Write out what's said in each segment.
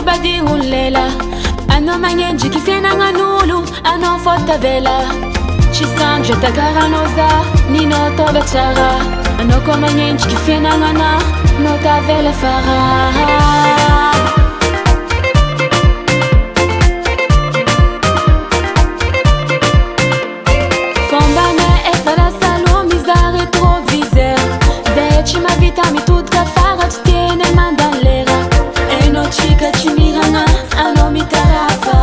badi hulela ano manyenji kifena nganulu ano fota vela chisanje takaranoza nino tovechara ano ko manyenji kifena ngana no tavela fara. Mi tut ka fara ti tiene mandalera e no chica ci mirana ano mi tarafa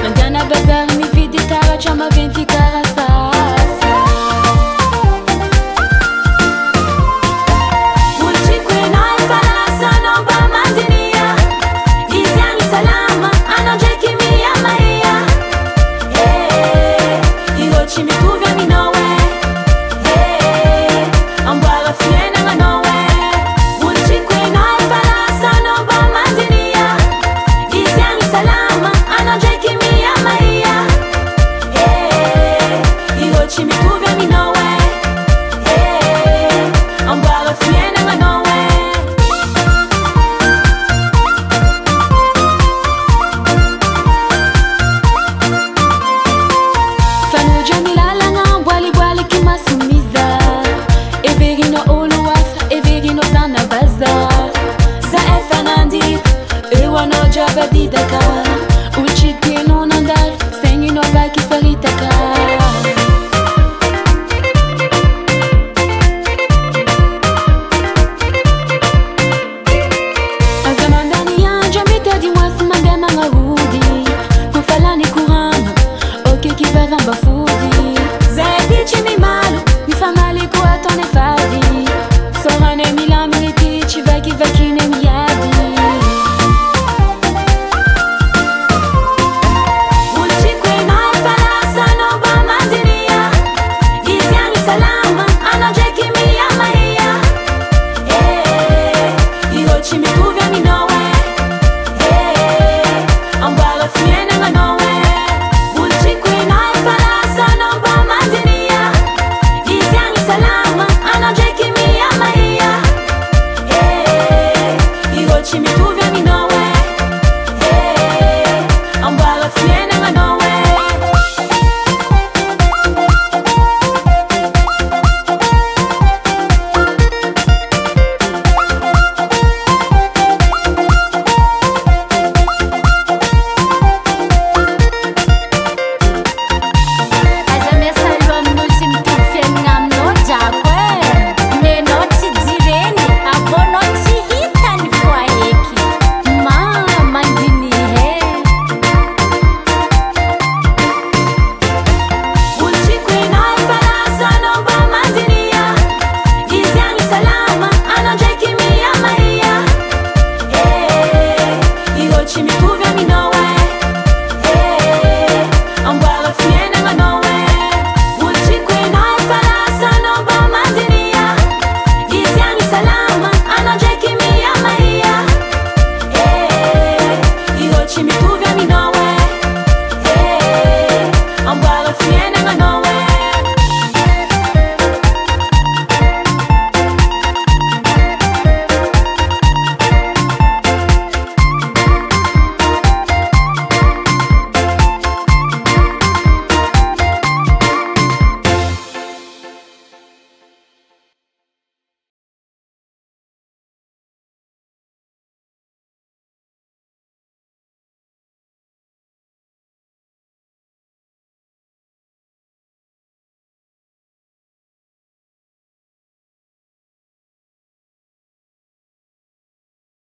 mandana bazar mi vidi tara chama 20 carasa. Za e fanandi, e wano jabadi daka, uchi tieno na